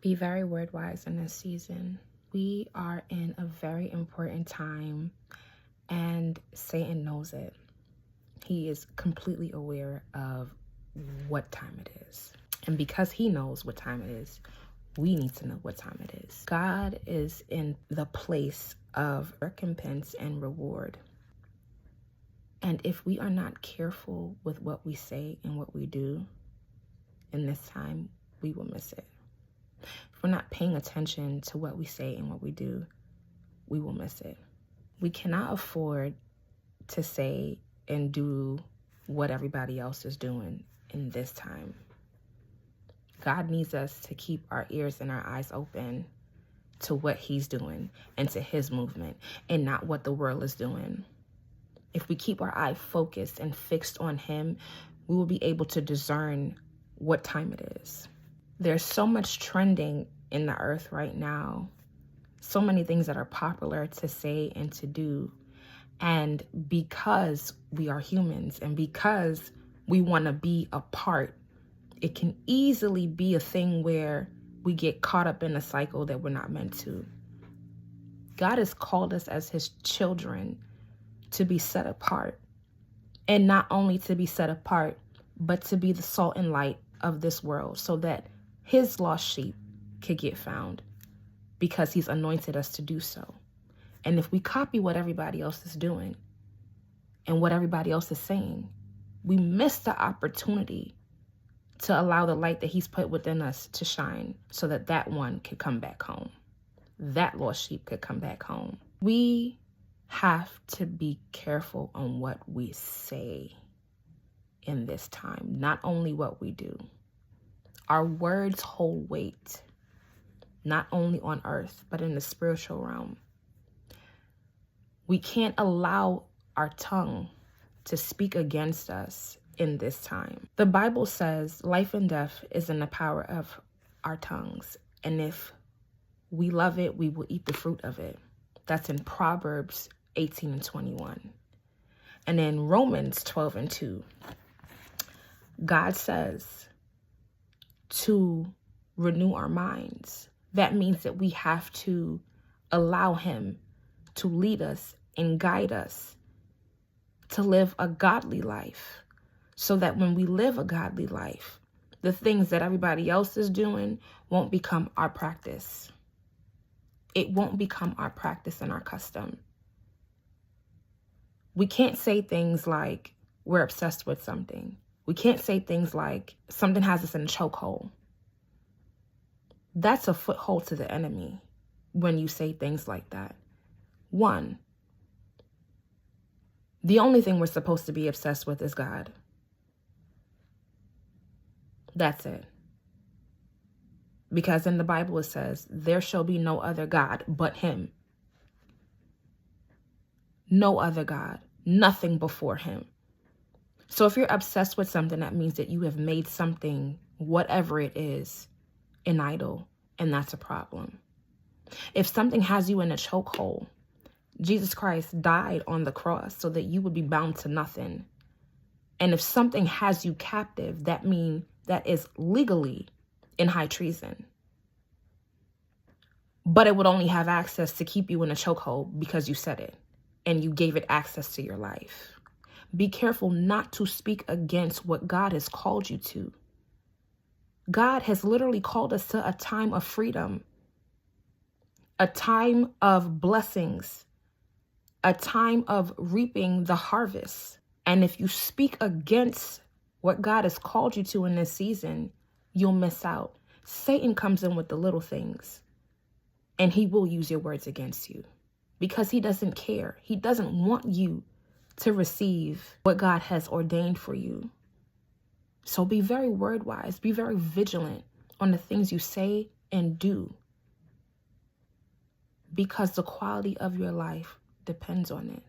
Be very word wise in this season. We are in a very important time, and Satan knows it. He is completely aware of what time it is. And because he knows what time it is, we need to know what time it is. God is in the place of recompense and reward. And if we are not careful with what we say and what we do in this time, we will miss it. If we're not paying attention to what we say and what we do, we will miss it. We cannot afford to say and do what everybody else is doing in this time. God needs us to keep our ears and our eyes open to what he's doing and to his movement, and not what the world is doing. If we keep our eye focused and fixed on him, we will be able to discern what time it is. There's so much trending in the earth right now. So many things that are popular to say and to do. And because we are humans and because we want to be a part, it can easily be a thing where we get caught up in a cycle that we're not meant to. God has called us as his children to be set apart. And not only to be set apart, but to be the salt and light of this world so that his lost sheep could get found, because he's anointed us to do so. And if we copy what everybody else is doing and what everybody else is saying, we miss the opportunity to allow the light that he's put within us to shine so that that one could come back home. That lost sheep could come back home. We have to be careful on what we say in this time, not only what we do. Our words hold weight, not only on earth, but in the spiritual realm. We can't allow our tongue to speak against us in this time. The Bible says life and death is in the power of our tongues. And if we love it, we will eat the fruit of it. That's in Proverbs 18:21. And in Romans 12:2, God says to renew our minds. That means that we have to allow him to lead us and guide us to live a godly life, so that when we live a godly life, the things that everybody else is doing won't become our practice. It won't become our practice and our custom. We can't say things like we're obsessed with something. We can't say things like something has us in a chokehold. That's a foothold to the enemy when you say things like that. One, the only thing we're supposed to be obsessed with is God. That's it. Because in the Bible it says, there shall be no other God but him. No other God, nothing before him. So if you're obsessed with something, that means that you have made something, whatever it is, an idol, and that's a problem. If something has you in a chokehold, Jesus Christ died on the cross so that you would be bound to nothing. And if something has you captive, that means that is legally in high treason. But it would only have access to keep you in a chokehold because you said it and you gave it access to your life. Be careful not to speak against what God has called you to. God has literally called us to a time of freedom, a time of blessings, a time of reaping the harvest. And if you speak against what God has called you to in this season, you'll miss out. Satan comes in with the little things, and he will use your words against you because he doesn't care. He doesn't want you to receive what God has ordained for you. So be very word wise, be very vigilant on the things you say and do, because the quality of your life depends on it.